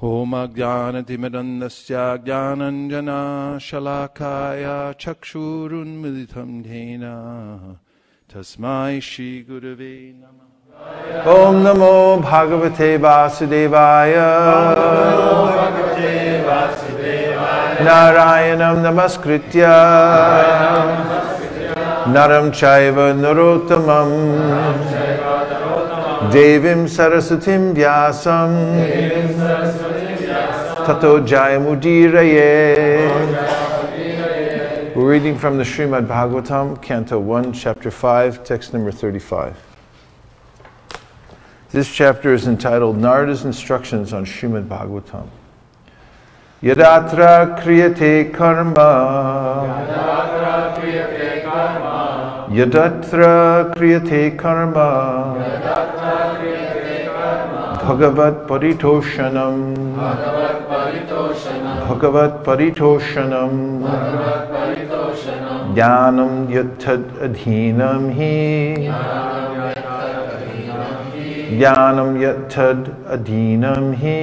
Om Ajnanatimirandasya Jnananjana Shalakaya Chakshurunmilitam Dhena Tasmai Shri Gurave Namah. Om Namo Bhagavate Vasudevaya. Narayanam Namaskritya Naram Chaiva Narottamam Devim Sarasatim Vyasam Tato Jayamudiraye. We're reading from the Srimad Bhagavatam, Canto 1, Chapter 5, text number 35. This chapter is entitled Narada's Instructions on Srimad Bhagavatam. Yadatra kriyate karma Yadatra kriyate karma Bhagavat paritoshanam Bhagavat paritoshanam Jnanam yattad adhinam hi Jnanam yattad adhinam hi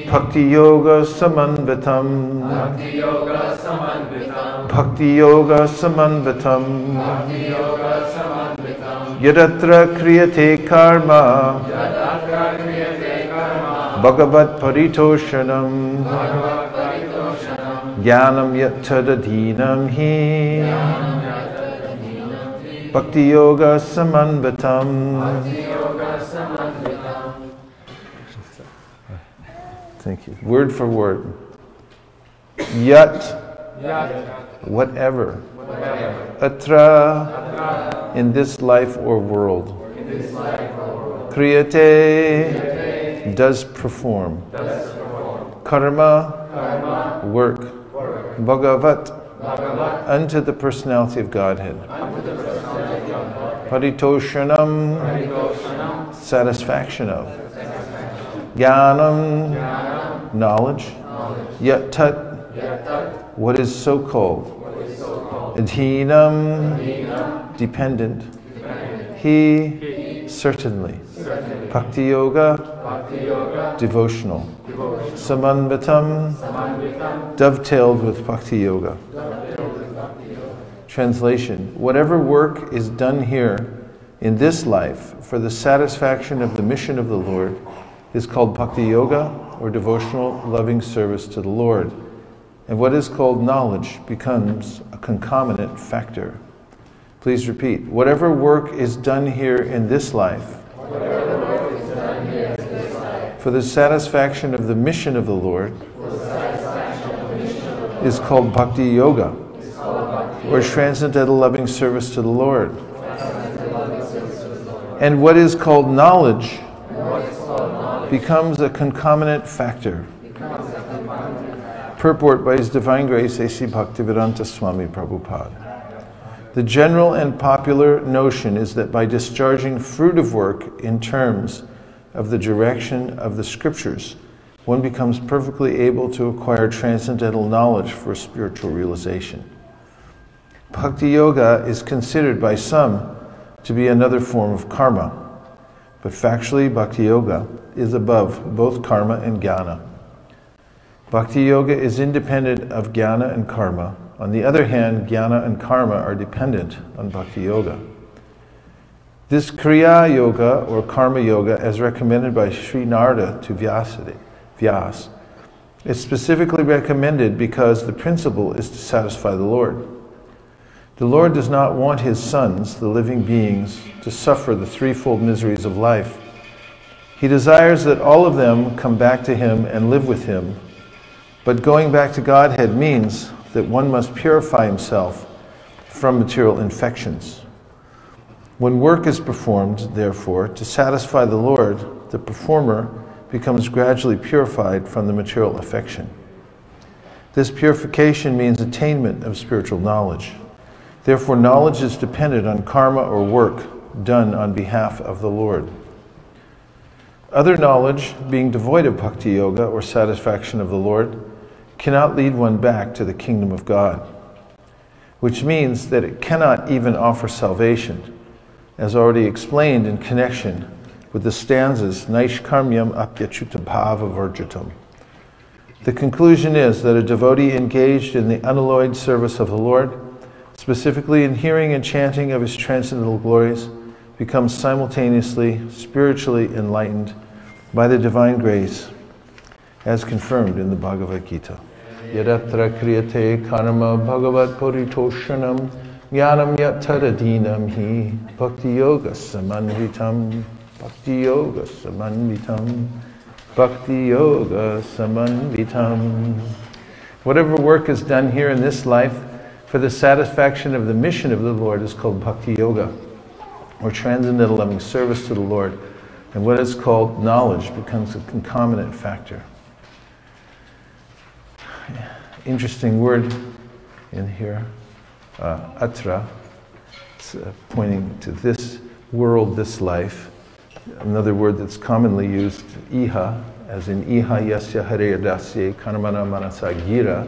Bhakti yoga samanvitam Bhakti yoga samanvitam Yadatra kriyate karma Bhagavat paritoshanam Jnanam yattadadhinam hi Bhakti yoga samanvitam. Thank you. Word for word. Yat, whatever. Atra, in this life or world. Kriyate, does perform. Karma, work. Bhagavat, unto the personality of Godhead. Paritoshanam, satisfaction of. Jnanam, knowledge. Yattat, what is so called. Adhinam, dependent. He, certainly. Bhakti yoga, devotional. Samanvitam, dovetailed with Bhakti yoga. Translation: whatever work is done here in this life for the satisfaction of the mission of the Lord is called Bhakti yoga, or devotional loving service to the Lord. And what is called knowledge becomes a concomitant factor. Please repeat. Whatever work is done here in this life for the satisfaction of the mission of the Lord is called Bhakti yoga, or transcendental loving service to the Lord. And what is called knowledge becomes a concomitant factor. Purport by His Divine Grace A.C. Bhaktivedanta Swami Prabhupada. The general and popular notion is that by discharging fruit of work in terms of the direction of the scriptures, one becomes perfectly able to acquire transcendental knowledge for spiritual realization. Bhakti yoga is considered by some to be another form of karma, but factually Bhakti yoga is above both karma and jnana. Bhakti yoga is independent of jnana and karma. On the other hand, jnana and karma are dependent on Bhakti yoga. This Kriya yoga, or Karma yoga, as recommended by Sri Narada to Vyasa, is specifically recommended because the principle is to satisfy the Lord. The Lord does not want His sons, the living beings, to suffer the threefold miseries of life. He desires that all of them come back to Him and live with Him. But going back to Godhead means that one must purify himself from material infections. When work is performed, therefore, to satisfy the Lord, the performer becomes gradually purified from the material affection. This purification means attainment of spiritual knowledge. Therefore, knowledge is dependent on karma or work done on behalf of the Lord. Other knowledge, being devoid of Bhakti yoga or satisfaction of the Lord, cannot lead one back to the kingdom of God, which means that it cannot even offer salvation, as already explained in connection with the stanzas Naishkarmyam Apyachuta Bhava Varjitam. The conclusion is that a devotee engaged in the unalloyed service of the Lord, specifically in hearing and chanting of his transcendental glories, becomes simultaneously spiritually enlightened by the divine grace, as confirmed in the Bhagavad Gita. Yadatra kriyate karma bhagavat paritoshanam jnanam yattaradinam hi bhakti yoga samanvitam bhakti yoga samanvitam bhakti yoga samanvitam. Whatever work is done here in this life for the satisfaction of the mission of the Lord is called bhakti yoga, or transcendental loving service to the Lord, and what is called knowledge becomes a concomitant factor. Interesting word in here, atra, pointing to this world, this life. Another word that's commonly used, iha, as in iha yasya hare dasye karmana manasa gira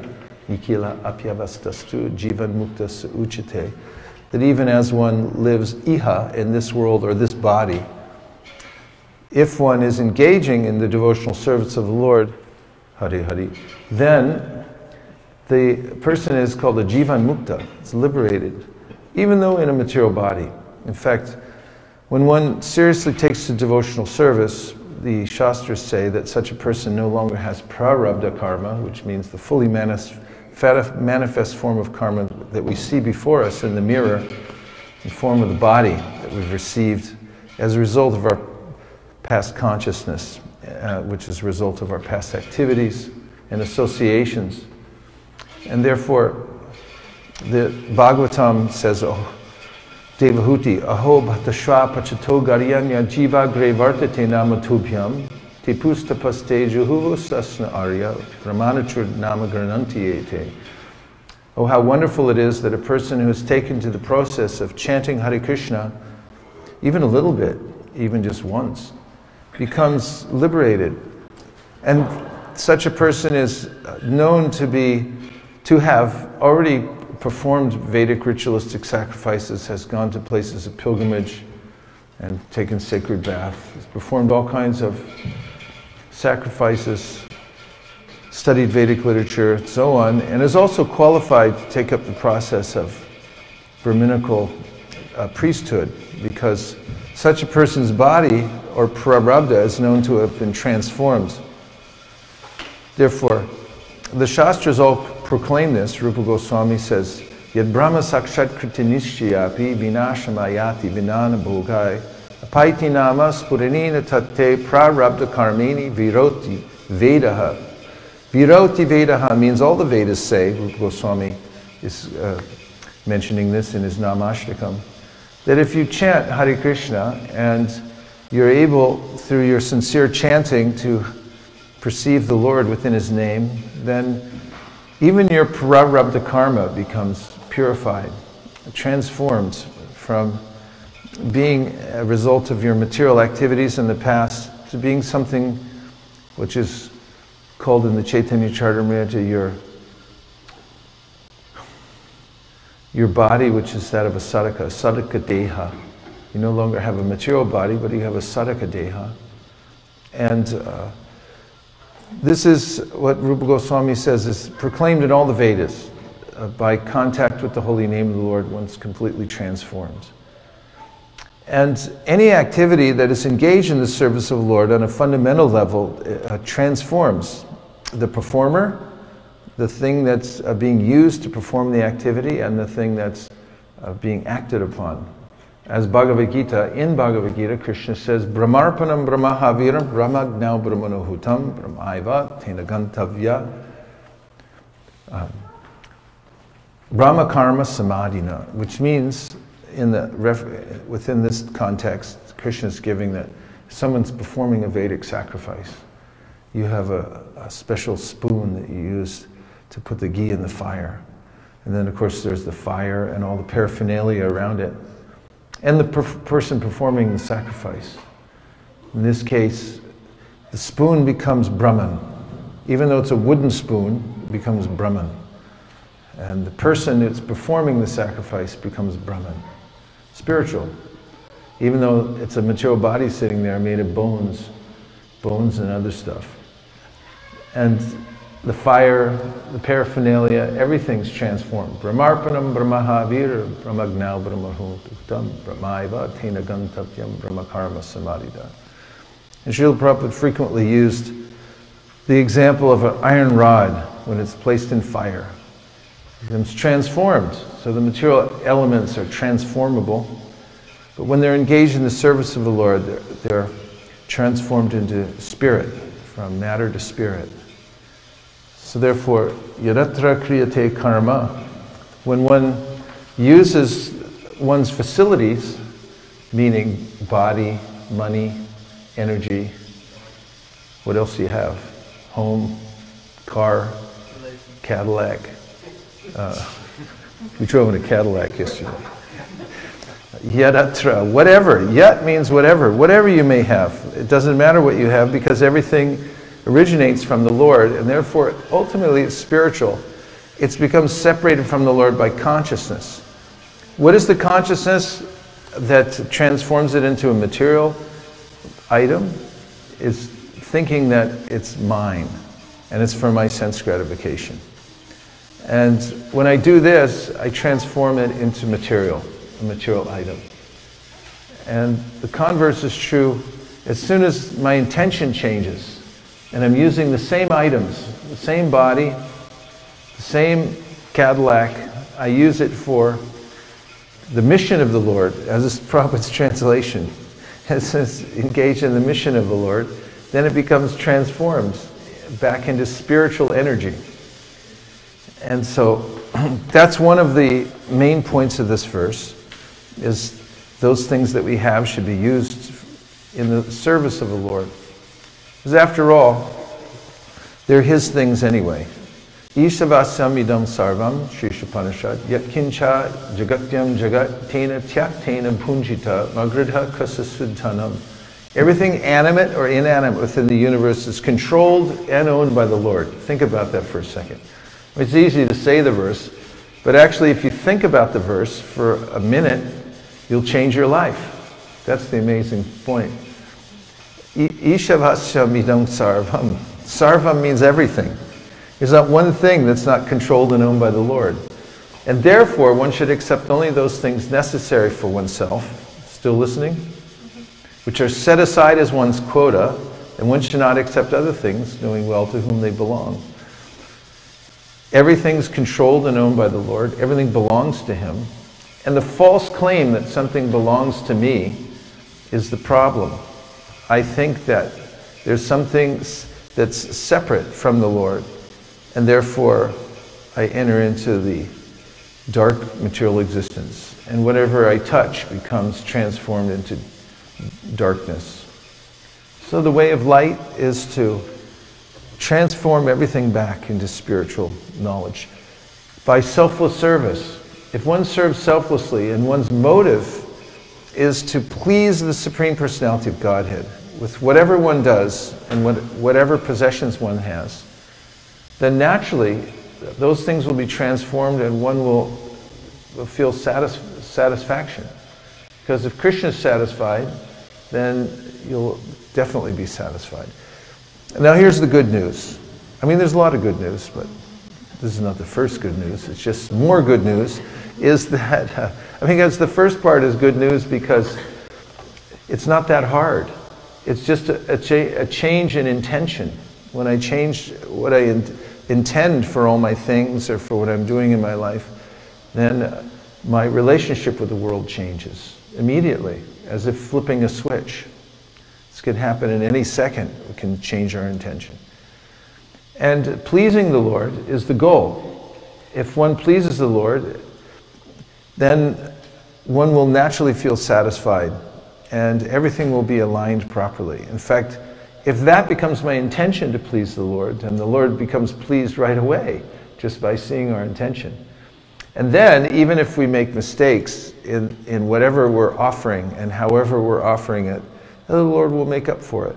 ikila apyavastastu jivan muktas uchite. That even as one lives iha in this world or this body, if one is engaging in the devotional service of the Lord, Hari Hari, then the person is called a jivan mukta. It's liberated, even though in a material body. In fact, when one seriously takes to devotional service, the Shastras say that such a person no longer has prarabdha karma, which means the fully manifest form of karma that we see before us in the mirror, in the form of the body that we've received as a result of our past consciousness, which is a result of our past activities and associations. And therefore, the Bhagavatam says, oh, Devahuti, aho bhatashva pachato garyanya jiva grevartate namatubhyam te pustapaste juhuvusasna arya ramanachur namagranantiyete. Oh, how wonderful it is that a person who is taken to the process of chanting Hare Krishna, even a little bit, even just once, becomes liberated. And such a person is known to have already performed Vedic ritualistic sacrifices, has gone to places of pilgrimage and taken sacred bath, has performed all kinds of sacrifices, studied Vedic literature, and so on, and is also qualified to take up the process of Brahminical priesthood, because such a person's body, or prarabdha, is known to have been transformed. Therefore, the Shastras all proclaim this. Rupa Goswami says, Yad Brahma Sakshat Kritinishyapi Vinashamayati Vinana Bhogai Apaiti Nama Spuranina Tate Prarabdha Karmini Viroti Vedaha. Viroti Vedaha means all the Vedas say, Rupa Goswami is mentioning this in his Namashtakam, that if you chant Hare Krishna and you're able, through your sincere chanting, to perceive the Lord within His name, then even your prarabdha karma becomes purified, transformed from being a result of your material activities in the past to being something which is called in the Chaitanya Charitamrita your body, which is that of a sadhaka deha. You no longer have a material body, but you have a sadhaka deha. And this is what Rupa Goswami says is proclaimed in all the Vedas. By contact with the holy name of the Lord, one's completely transformed. And any activity that is engaged in the service of the Lord on a fundamental level transforms the performer, the thing that's being used to perform the activity, and the thing that's being acted upon. As Bhagavad Gita, in Bhagavad Gita, Krishna says, Brahmarpanam Brahmahaviram Brahmagnau Brahmanohutam Brahmaiva Tena Gantavya Brahma Karma Samadhina, which means, within this context, Krishna is giving that someone's performing a Vedic sacrifice. You have a special spoon that you use to put the ghee in the fire. And then, of course, there's the fire and all the paraphernalia around it. And the person performing the sacrifice. In this case, the spoon becomes Brahman. Even though it's a wooden spoon, it becomes Brahman. And the person that's performing the sacrifice becomes Brahman. Spiritual. even though it's a material body sitting there made of bones and other stuff. And the fire, the paraphernalia, everything's transformed. Brahmarpanam brahmahavira brahmagnau brahmahutam brahmaiva tena gantavyam brahmakarma samadhita. And Srila Prabhupada frequently used the example of an iron rod when it's placed in fire. It's transformed. So the material elements are transformable. But when they're engaged in the service of the Lord, they're transformed into spirit, from matter to spirit. So therefore, yadatra kriyate karma, when one uses one's facilities, meaning body, money, energy, what else do you have? Home, car, Cadillac. We drove in a Cadillac yesterday. Yadatra, whatever. Yat means whatever you may have. It doesn't matter what you have because everything originates from the Lord, and therefore ultimately it's spiritual. It's become separated from the Lord by consciousness. What is the consciousness that transforms it into a material item? Is thinking that it's mine and it's for my sense gratification. And when I do this, I transform it into material, a material item. And the converse is true as soon as my intention changes and I'm using the same items, the same body, the same Cadillac, I use it for the mission of the Lord, as is Prabhupada's translation. It says, engage in the mission of the Lord, then it becomes transformed back into spiritual energy. And so that's one of the main points of this verse, is those things that we have should be used in the service of the Lord. Because after all, they're His things anyway. Isavasam idam sarvam, Sri Upanishad, yatkincha jagatyam jagat tena tyaktena punjita magridha kasasudhanam. Everything animate or inanimate within the universe is controlled and owned by the Lord. Think about that for a second. It's easy to say the verse, but actually if you think about the verse for a minute, you'll change your life. That's the amazing point. Ishavasya midam sarvam. Sarvam means everything. There's not one thing that's not controlled and owned by the Lord. And therefore, one should accept only those things necessary for oneself. Still listening? Which are set aside as one's quota, and one should not accept other things, knowing well to whom they belong. Everything's controlled and owned by the Lord. Everything belongs to Him. And the false claim that something belongs to me is the problem. I think that there's something that's separate from the Lord, and therefore I enter into the dark material existence. And whatever I touch becomes transformed into darkness. So the way of light is to transform everything back into spiritual knowledge by selfless service. If one serves selflessly and one's motive is to please the Supreme Personality of Godhead with whatever one does and whatever possessions one has, then naturally those things will be transformed and one will feel satisfaction. Because if Krishna is satisfied, then you'll definitely be satisfied. Now here's the good news. I mean, there's a lot of good news, but this is not the first good news. It's just more good news, is that, I think that's the first part is good news because it's not that hard. It's just a change in intention. When I change what I intend for all my things or for what I'm doing in my life, then my relationship with the world changes immediately, as if flipping a switch. This can happen in any second. We can change our intention. And pleasing the Lord is the goal. If one pleases the Lord, then one will naturally feel satisfied and everything will be aligned properly. In fact, if that becomes my intention to please the Lord, then the Lord becomes pleased right away just by seeing our intention. And then, even if we make mistakes in whatever we're offering and however we're offering it, the Lord will make up for it.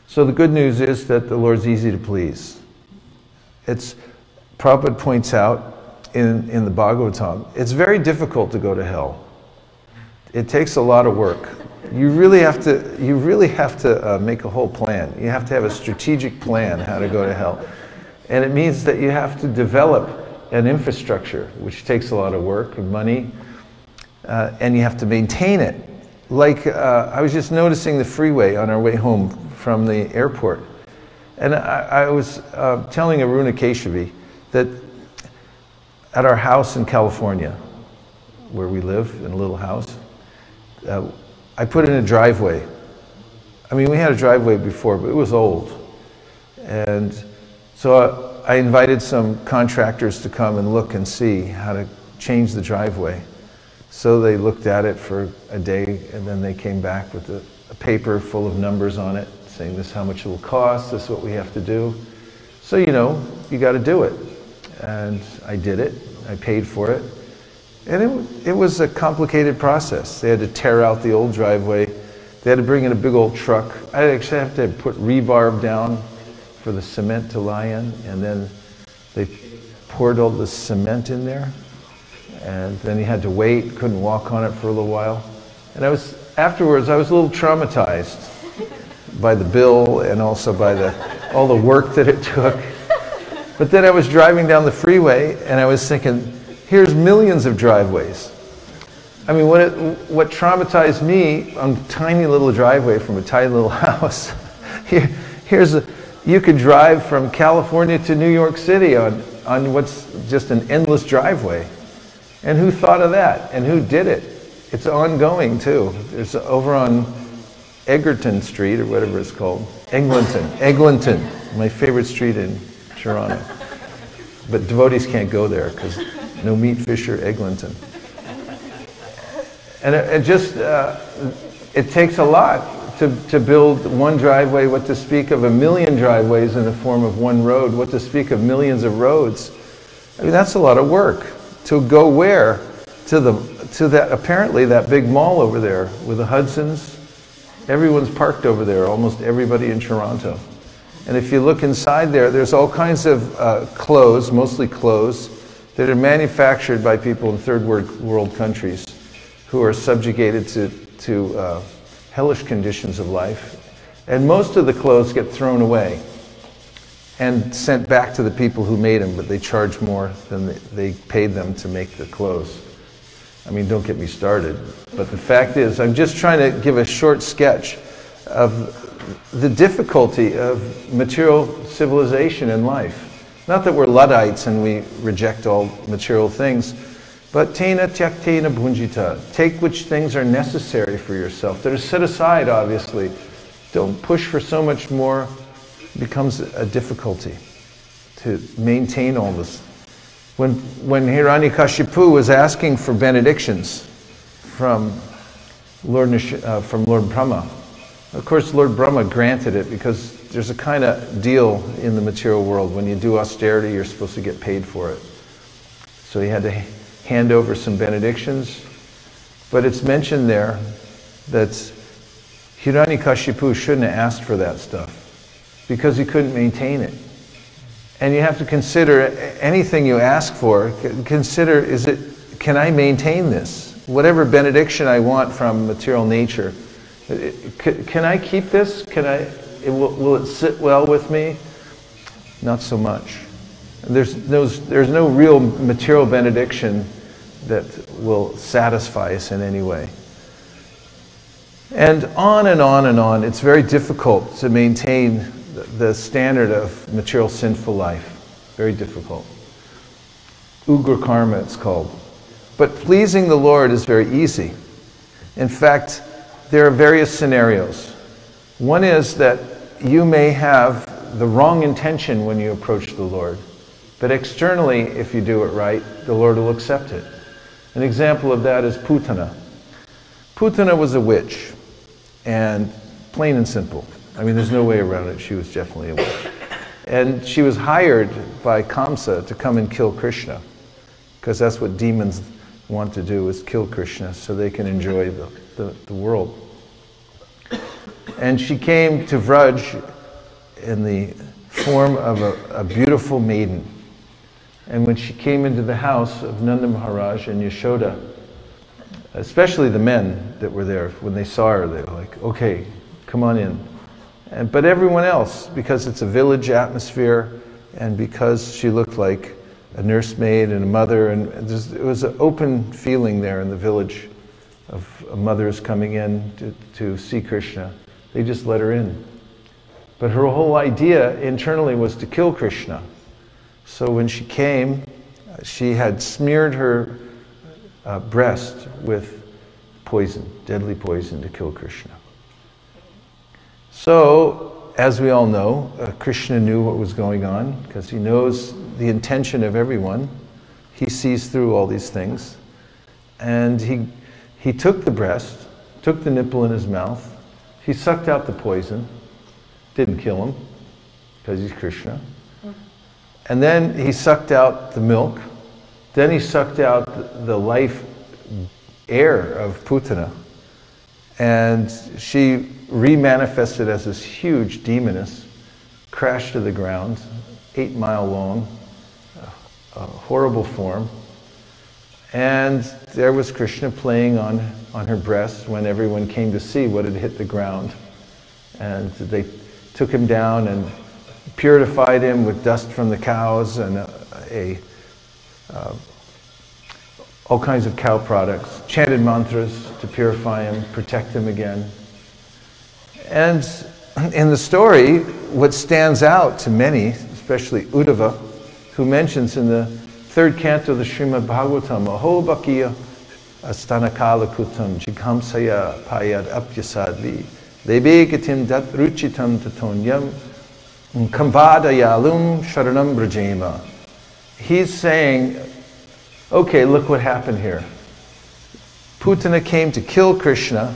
So the good news is that the Lord's easy to please. Prabhupada points out in the Bhagavatam, it's very difficult to go to hell. It takes a lot of work. You really have to make a whole plan. You have to have a strategic plan how to go to hell. And it means that you have to develop an infrastructure, which takes a lot of work and money, and you have to maintain it. Like, I was just noticing the freeway on our way home from the airport. And I was telling Aruna Keshavi that at our house in California, where we live, in a little house, I put in a driveway. I mean, we had a driveway before, but it was old. And so I invited some contractors to come and look and see how to change the driveway. So they looked at it for a day, and then they came back with a paper full of numbers on it, saying this is how much it will cost, this is what we have to do. So, you know, you got to do it. And I did it. I paid for it. And it was a complicated process. They had to tear out the old driveway. They had to bring in a big old truck. I actually had to put rebarb down for the cement to lie in. And then they poured all the cement in there. And then he had to wait, couldn't walk on it for a little while. And afterwards, I was a little traumatized by the bill and also by all the work that it took. But then I was driving down the freeway and I was thinking, here's millions of driveways. I mean, what traumatized me on a tiny little driveway from a tiny little house, you could drive from California to New York City on what's just an endless driveway. And who thought of that? And who did it? It's ongoing too. There's over on Egerton Street, or whatever it's called. Eglinton, my favorite street in Toronto. But devotees can't go there because no meat, fish, or Eglinton. And it takes a lot to build one driveway, what to speak of 1,000,000 driveways in the form of one road, what to speak of millions of roads. I mean, that's a lot of work. To go where? To that, apparently that big mall over there with the Hudsons. Everyone's parked over there, almost everybody in Toronto. And if you look inside there, there's all kinds of clothes, mostly clothes, that are manufactured by people in third world countries who are subjugated to hellish conditions of life. And most of the clothes get thrown away and sent back to the people who made them, but they charge more than they paid them to make the clothes. I mean, don't get me started. But the fact is, I'm just trying to give a short sketch of the difficulty of material civilization in life. Not that we're Luddites and we reject all material things, but tena tyaktena bhunjita. Take which things are necessary for yourself, that are set aside, obviously. Don't push for so much more. It becomes a difficulty to maintain all this. When Hiranyakashipu was asking for benedictions from Lord Brahma, of course Lord Brahma granted it because there's a kind of deal in the material world. When you do austerity, you're supposed to get paid for it. So he had to hand over some benedictions. But it's mentioned there that Hiranyakashipu shouldn't have asked for that stuff because he couldn't maintain it. And you have to consider anything you ask for, consider, can I maintain this? Whatever benediction I want from material nature, can I keep this? Will it sit well with me? Not so much. There's no real material benediction that will satisfy us in any way. And on and on and on, it's very difficult to maintain the standard of material sinful life. Very difficult. Ugra karma, it's called. But pleasing the Lord is very easy. In fact, there are various scenarios. One is that you may have the wrong intention when you approach the Lord. But externally, if you do it right, the Lord will accept it. An example of that is Putana. Putana was a witch. And plain and simple. I mean, there's no way around it. She was definitely a witch. And she was hired by Kamsa to come and kill Krishna. Because that's what demons want to do, is kill Krishna so they can enjoy the world. And she came to Vraj in the form of a beautiful maiden. And when she came into the house of Nanda Maharaj and Yashoda, especially the men that were there. When they saw her, they were like, okay, come on in. But everyone else, because it's a village atmosphere, and because she looked like a nursemaid and a mother, and it was an open feeling there in the village of mothers coming in to see Krishna. They just let her in. But her whole idea internally was to kill Krishna. So when she came, she had smeared her breast with poison, deadly poison, to kill Krishna. So, as we all know, Krishna knew what was going on because he knows the intention of everyone. He sees through all these things. And he took the breast, took the nipple in his mouth, he sucked out the poison, didn't kill him because he's Krishna. And then he sucked out the milk. Then he sucked out the life air of Putana. And she remanifested as this huge demoness, crashed to the ground, 8 mile long, a horrible form. And there was Krishna playing on her breast when everyone came to see what had hit the ground. And they took him down and purified him with dust from the cows and all kinds of cow products, chanted mantras to purify him, protect him again. And in the story, what stands out to many, especially Uddhava, who mentions in the 3rd canto of the Srimad Bhagavatam, Aho Bhakya Astanakala Kutam Jighamsaya Payad Apyasadvi Lebe Gatim Dat Ruchitam Tatonyam Kamvadayalum Sharanam Brajema. He's saying, okay, look what happened here. Putana came to kill Krishna,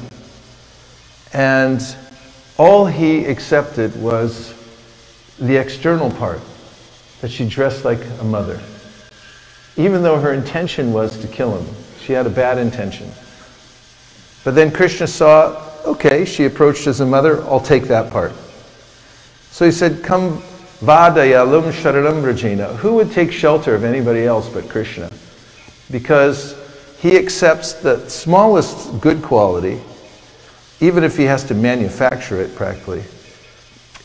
and all he accepted was the external part, that she dressed like a mother. Even though her intention was to kill him. She had a bad intention. But then Krishna saw, okay, she approached as a mother, I'll take that part. So he said, Kam vadayalum sharanam rajena. Who would take shelter of anybody else but Krishna? Because he accepts the smallest good quality, even if he has to manufacture it practically,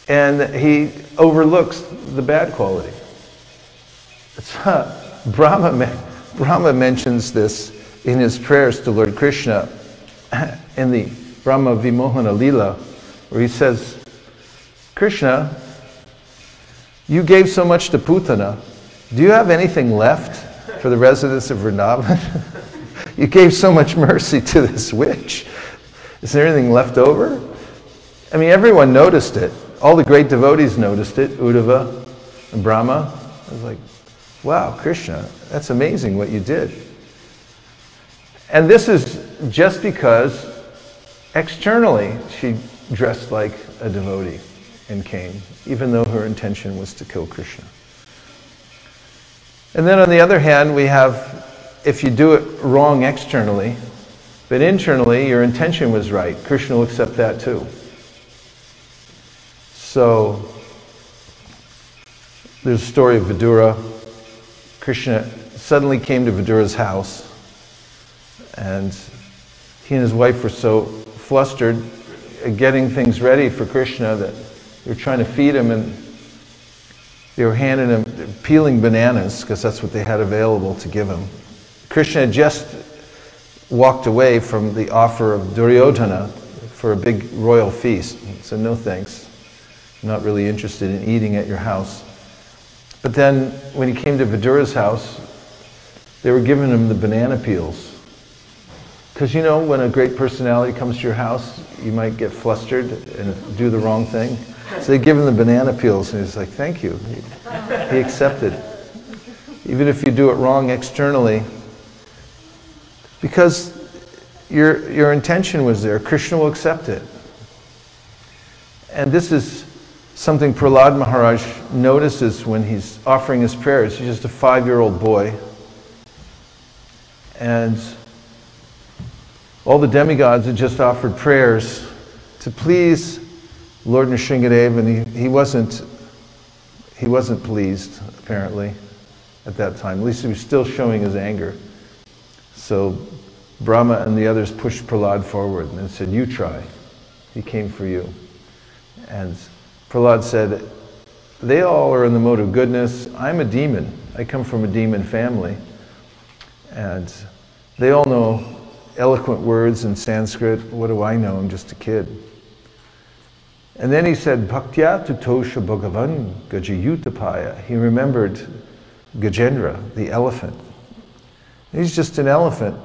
and he overlooks the bad quality. Brahma mentions this in his prayers to Lord Krishna in the Brahma Vimohana Lila, where he says, Krishna, you gave so much to Putana. Do you have anything left for the residents of Vrindavan? You gave so much mercy to this witch. Is there anything left over? I mean, everyone noticed it. All the great devotees noticed it, Uddhava and Brahma. I was like, wow, Krishna, that's amazing what you did. And this is just because externally she dressed like a devotee and came, even though her intention was to kill Krishna. And then on the other hand, we have, if you do it wrong externally, but internally your intention was right, Krishna will accept that too. So, there's a story of Vidura. Krishna suddenly came to Vidura's house, and he and his wife were so flustered getting things ready for Krishna that they were trying to feed him, and they were handing him, peeling bananas, because that's what they had available to give him. Krishna had just walked away from the offer of Duryodhana for a big royal feast. He said, no thanks, I'm not really interested in eating at your house. But then when he came to Vidura's house, they were giving him the banana peels. Because you know, when a great personality comes to your house, you might get flustered and do the wrong thing. So they give him the banana peels, and he's like, thank you. He accepted. Even if you do it wrong externally, because your intention was there, Krishna will accept it. And this is something Prahlad Maharaj notices when he's offering his prayers. He's just a 5-year-old boy. And all the demigods had just offered prayers to please Lord Nrsingadev, and he wasn't pleased, apparently, at that time. At least he was still showing his anger. So Brahma and the others pushed Prahlad forward and said, "You try. He came for you." And Prahlad said, "They all are in the mode of goodness. I'm a demon. I come from a demon family. And they all know eloquent words in Sanskrit. What do I know? I'm just a kid." And then he said, "Bhaktya tutosha bhagavan gajayutapaya." He remembered Gajendra, the elephant. He's just an elephant.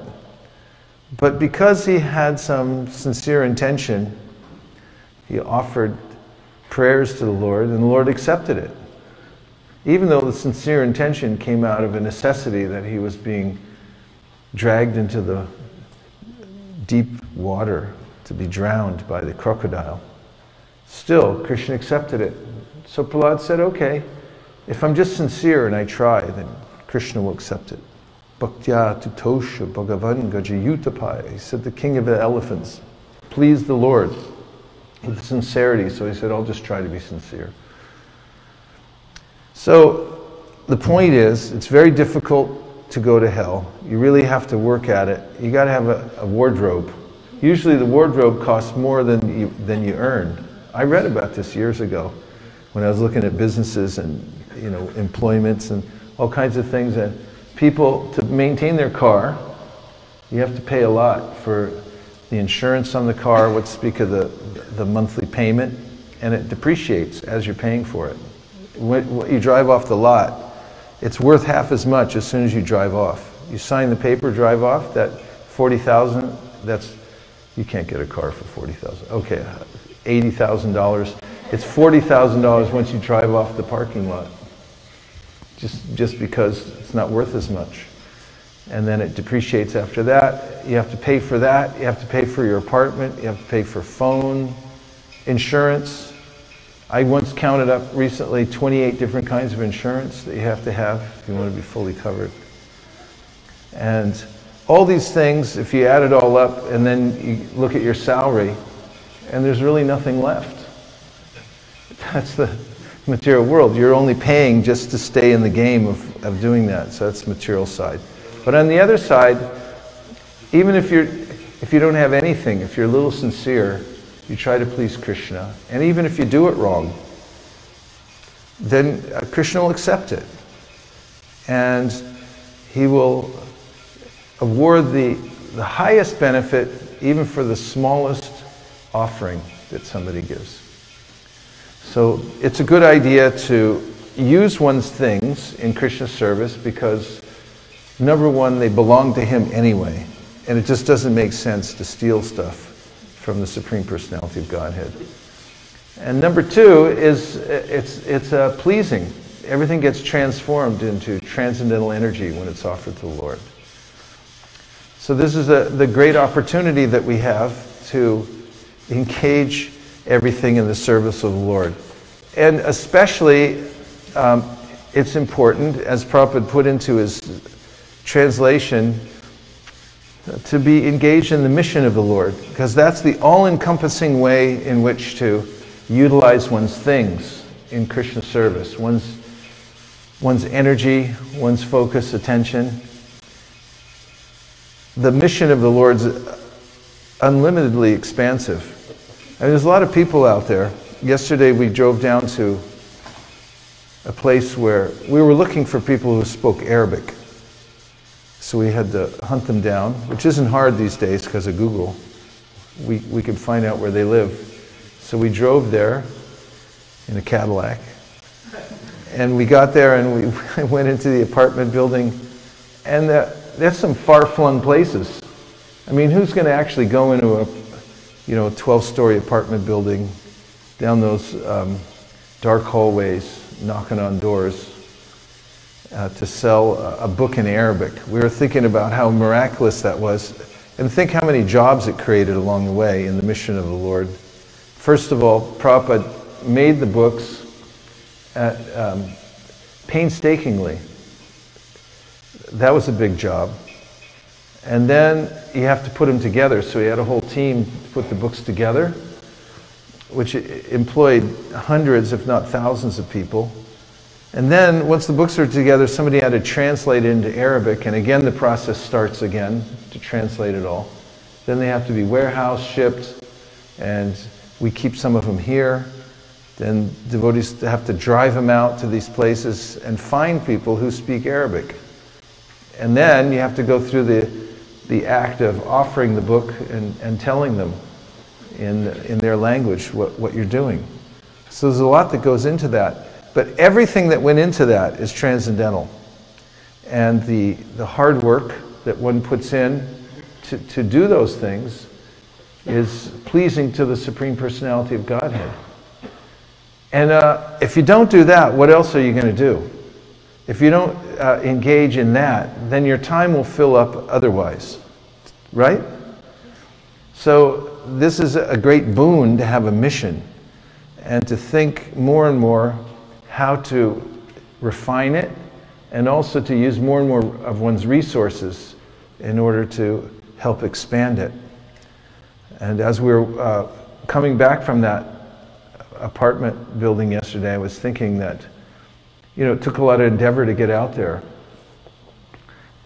But because he had some sincere intention, he offered prayers to the Lord, and the Lord accepted it. Even though the sincere intention came out of a necessity that he was being dragged into the deep water to be drowned by the crocodile. Still, Krishna accepted it. So Prahlad said, "Okay, if I'm just sincere and I try, then Krishna will accept it." Bhaktya tutosha bhagavan gajayutapaya. He said, the king of the elephants pleased the Lord with sincerity. So he said, "I'll just try to be sincere." So the point is, it's very difficult to go to hell. You really have to work at it. You got to have a wardrobe. Usually the wardrobe costs more than you earn. I read about this years ago when I was looking at businesses and employments and all kinds of things. And people, to maintain their car, you have to pay a lot for the insurance on the car, what to speak of the monthly payment, and it depreciates as you're paying for it. When you drive off the lot, it's worth half as much as soon as you drive off. You sign the paper, drive off, that $40,000, you can't get a car for $40,000. Okay, $80,000. It's $40,000 once you drive off the parking lot. Just because it's not worth as much. And then it depreciates after that. You have to pay for that. You have to pay for your apartment. You have to pay for phone, insurance. I once counted up recently 28 different kinds of insurance that you have to have if you want to be fully covered. And all these things, if you add it all up and then you look at your salary, and there's really nothing left. That's the material world. You're only paying just to stay in the game of doing that. So that's the material side. But on the other side, even if you don't have anything, if you're a little sincere, you try to please Krishna, and even if you do it wrong, then Krishna will accept it. And he will award the highest benefit even for the smallest offering that somebody gives. So it's a good idea to use one's things in Krishna's service because, number one, they belong to him anyway, and it just doesn't make sense to steal stuff from the Supreme Personality of Godhead. And number two is it's pleasing. Everything gets transformed into transcendental energy when it's offered to the Lord. So this is the great opportunity that we have to engage everything in the service of the Lord. And especially, it's important, as Prabhupada put into his translation, to be engaged in the mission of the Lord, because that's the all-encompassing way in which to utilize one's things in Krishna service, one's energy, one's focus, attention. The mission of the Lord's unlimitedly expansive. And there's a lot of people out there. Yesterday we drove down to a place where we were looking for people who spoke Arabic. So we had to hunt them down, which isn't hard these days because of Google. We can find out where they live. So we drove there in a Cadillac. And we got there and we went into the apartment building. And that's some far-flung places. I mean, who's going to actually go into a 12-story apartment building, down those dark hallways, knocking on doors, to sell a book in Arabic? We were thinking about how miraculous that was, and think how many jobs it created along the way in the mission of the Lord. First of all, Prabhupada made the books painstakingly. That was a big job. And then you have to put them together. So he had a whole team to put the books together, which employed hundreds, if not thousands of people. And then, once the books are together, somebody had to translate it into Arabic, and again the process starts again to translate it all. Then they have to be warehouse shipped, and we keep some of them here. Then devotees have to drive them out to these places and find people who speak Arabic. And then you have to go through the act of offering the book and telling them in their language what you're doing. So there's a lot that goes into that. But everything that went into that is transcendental. And the hard work that one puts in to do those things is pleasing to the Supreme Personality of Godhead. And if you don't do that, what else are you going to do? If you don't engage in that, then your time will fill up otherwise. Right? So this is a great boon to have a mission and to think more and more how to refine it, and also to use more and more of one's resources in order to help expand it. And as we were coming back from that apartment building yesterday, I was thinking that, it took a lot of endeavor to get out there.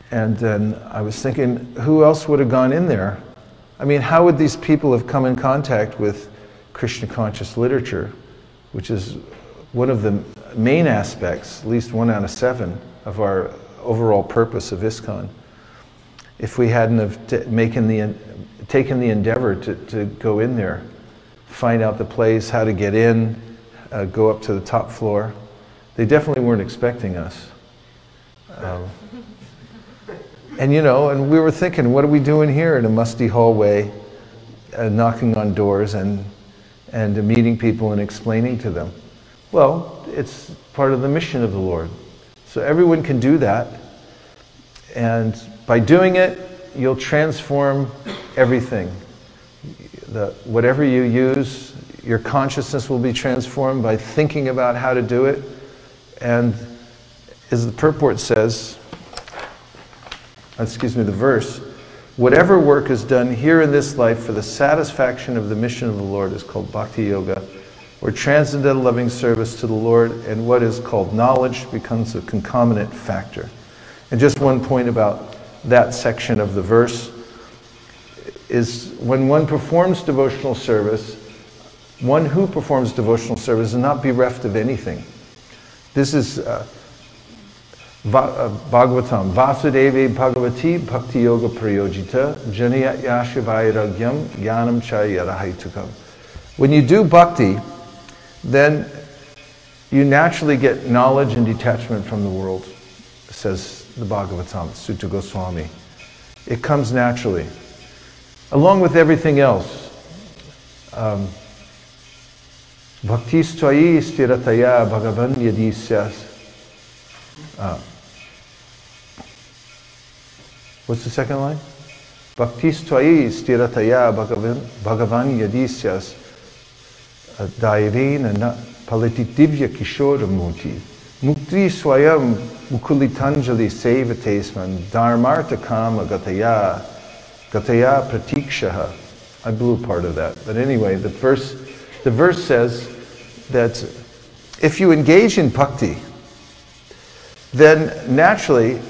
And then I was thinking, who else would have gone in there? I mean, how would these people have come in contact with Krishna conscious literature, which is one of the main aspects, at least 1 out of 7, of our overall purpose of ISKCON, if we hadn't have taken the endeavor to go in there, find out the place, how to get in, go up to the top floor. They definitely weren't expecting us. And we were thinking, what are we doing here in a musty hallway, knocking on doors and meeting people and explaining to them? Well, it's part of the mission of the Lord. So everyone can do that. And by doing it, you'll transform everything. Whatever you use, your consciousness will be transformed by thinking about how to do it. And as the purport says, the verse, whatever work is done here in this life for the satisfaction of the mission of the Lord is called Bhakti Yoga, or transcendental loving service to the Lord, and what is called knowledge becomes a concomitant factor. And just one point about that section of the verse is when one performs devotional service, one who performs devotional service is not bereft of anything. This is Bhagavatam, Vasudeve Bhagavati Bhakti Yoga Prayojita Janiyat Yashavairagyam Jnanam Chayarahaitukam. When you do bhakti, then you naturally get knowledge and detachment from the world, says the Bhagavatam, Sutta Goswami. It comes naturally, along with everything else. Bhaktis tvayi stirataya bhagavan yadisyas. What's the second line? Bhaktis tvayi stirataya bhagavan yadisyas. Dairena na palitidivya kishora muti. Mukti swayam mukulitanjali sevatesman dharmartha kama gataya pratikshaha. I blew part of that. But anyway, the verse says that if you engage in bhakti, then naturally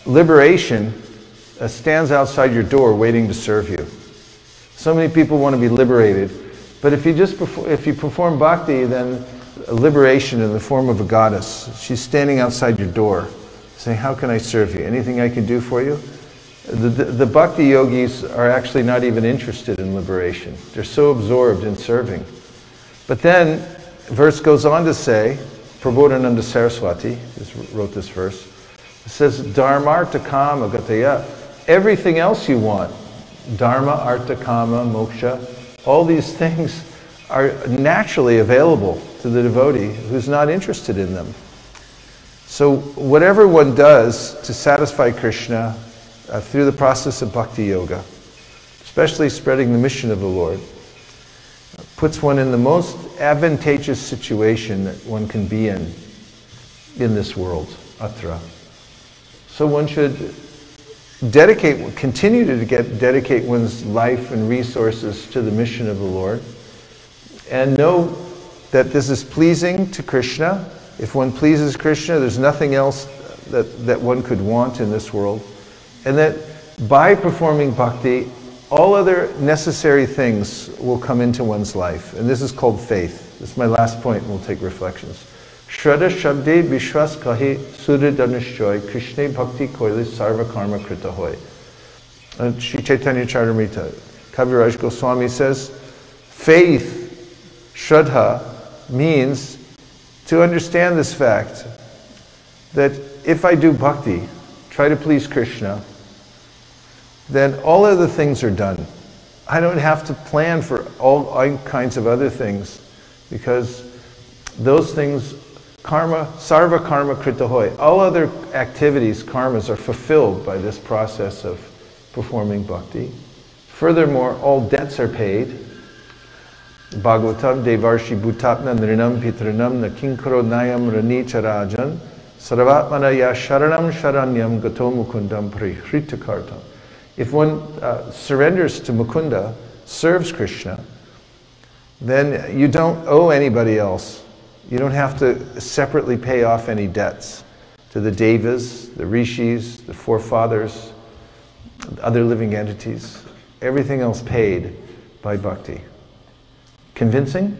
liberation stands outside your door waiting to serve you. So many people want to be liberated. But if you perform bhakti, then liberation in the form of a goddess, she's standing outside your door saying, how can I serve you? Anything I can do for you? The bhakti yogis are actually not even interested in liberation. They're so absorbed in serving. But then, verse goes on to say, Prabodhananda Saraswati wrote this verse, it says, Dharmartha kama gataya. Everything else you want, dharma, artha, kama, moksha, all these things are naturally available to the devotee who's not interested in them. So whatever one does to satisfy Krishna through the process of bhakti yoga, especially spreading the mission of the Lord, puts one in the most advantageous situation that one can be in this world, atra. So one should continue to dedicate one's life and resources to the mission of the Lord, and know that this is pleasing to Krishna, If one pleases Krishna, there's nothing else that one could want in this world. And that by performing bhakti, all other necessary things will come into one's life. And this is called faith. This is my last point, and we'll take reflections. Shraddha Shabde Vishwas Kahi Surya Dhanushjoy Krishna Bhakti Koili Sarva Karma Krita Hoy. Shri Chaitanya Charitamrita, Kaviraj Goswami says, faith, Shraddha, means to understand this fact that if I do bhakti, try to please Krishna, then all other things are done. I don't have to plan for all kinds of other things, because those things, karma, sarva karma krita hoy, all other activities, karmas, are fulfilled by this process of performing bhakti. Furthermore, all debts are paid. Bhagavatam devarshi bhutapna nrinam pitranam na kinkaro nayam rani charajan sarvatmana ya sharanam sharanyam gato mukundam prihritakartam. If one surrenders to Mukunda, serves Krishna, then you don't owe anybody else. You don't have to separately pay off any debts to the devas, the rishis, the forefathers, other living entities. Everything else paid by bhakti. Convincing,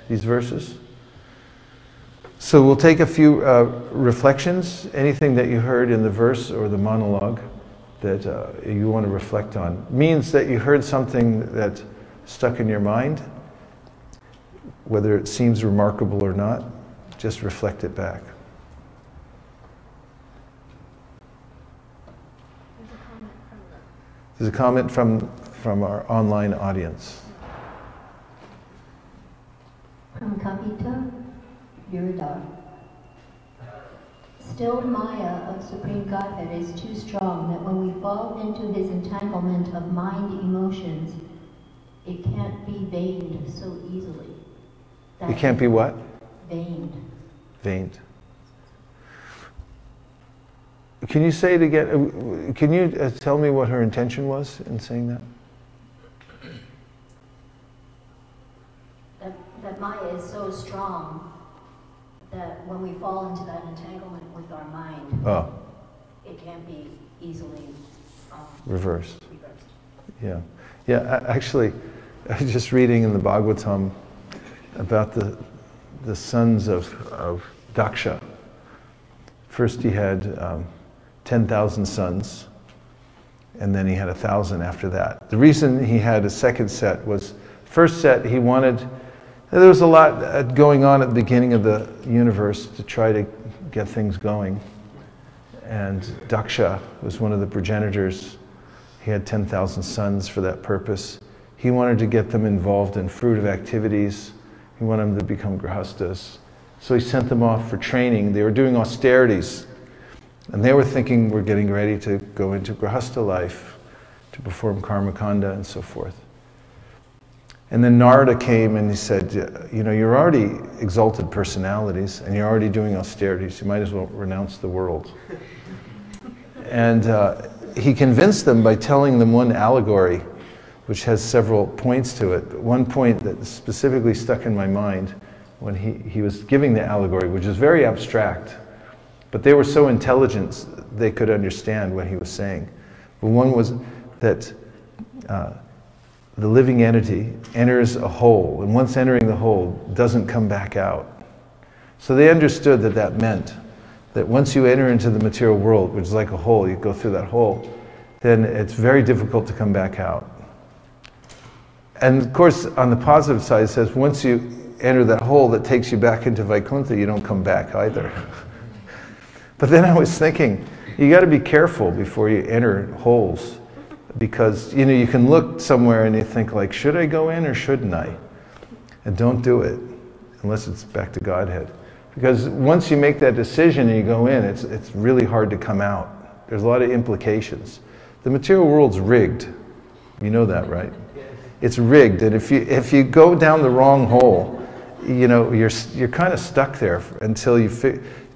these verses? So we'll take a few reflections. Anything that you heard in the verse or the monologue that you want to reflect on means that you heard something that stuck in your mind. Whether it seems remarkable or not, just reflect it back. There's a comment from our online audience. From Kavita Viradar. Still Maya of Supreme Godhead is too strong that when we fall into his entanglement of mind emotions, it can't be veined so easily. It can't be what? Veined. Veined. Can you say it again? Can you tell me what her intention was in saying that? That Maya is so strong that when we fall into that entanglement with our mind, it can't be easily reversed. Yeah. Yeah, actually, I was just reading in the Bhagavatam about the sons of Daksha. First he had 10,000 sons, and then he had 1,000 after that. The reason he had a second set was, first set he wanted, there was a lot going on at the beginning of the universe to try to get things going. And Daksha was one of the progenitors. He had 10,000 sons for that purpose. He wanted to get them involved in fruitive activities. He wanted them to become grahastas. So he sent them off for training. They were doing austerities. And they were thinking we're getting ready to go into grahasta life, to perform karmakanda and so forth. And then Narada came and he said, you know, you're already exalted personalities and you're already doing austerities. You might as well renounce the world. And he convinced them by telling them one allegory, which has several points to it. One point that specifically stuck in my mind when he was giving the allegory, which is very abstract, but they were so intelligent they could understand what he was saying. But one was that the living entity enters a hole, and once entering the hole, doesn't come back out. So they understood that that meant that once you enter into the material world, which is like a hole, you go through that hole, then it's very difficult to come back out. And of course, on the positive side, it says once you enter that hole that takes you back into Vaikuntha, you don't come back either. But then I was thinking, you got to be careful before you enter holes, because you know you can look somewhere and you think like, should I go in or shouldn't I? And don't do it unless it's back to Godhead, because once you make that decision and you go in, it's really hard to come out. There's a lot of implications. The material world's rigged. You know that, right? It's rigged, and if you go down the wrong hole, you know you're kind of stuck there until you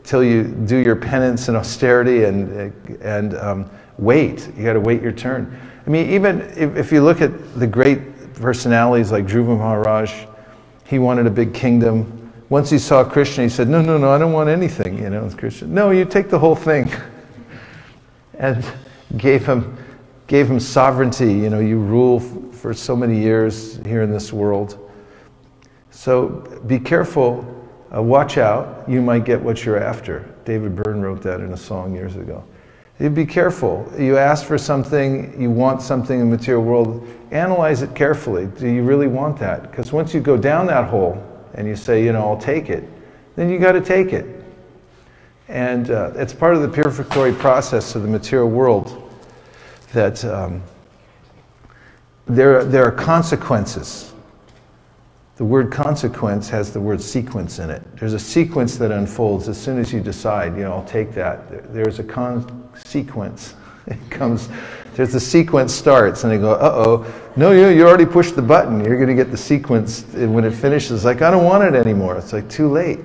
do your penance and austerity and wait. You got to wait your turn. I mean, even if you look at the great personalities like Dhruva Maharaj, he wanted a big kingdom, once he saw Krishna, he said, no, no, no, I don't want anything, you know, with Krishna. No, you take the whole thing. And gave him sovereignty, you know, you rule for so many years here in this world. So be careful, watch out, you might get what you're after. David Byrne wrote that in a song years ago. You be careful, you ask for something, you want something in the material world, analyze it carefully. Do you really want that? Because once you go down that hole and you say, you know, I'll take it, then you got to take it. And it's part of the purificatory process of the material world that there are consequences. The word consequence has the word sequence in it. There's a sequence that unfolds as soon as you decide, you know, I'll take that. There's a consequence. It comes, there's the sequence starts and they go, uh-oh, no, you already pushed the button. You're going to get the sequence, and when it finishes, like, I don't want it anymore. It's like too late.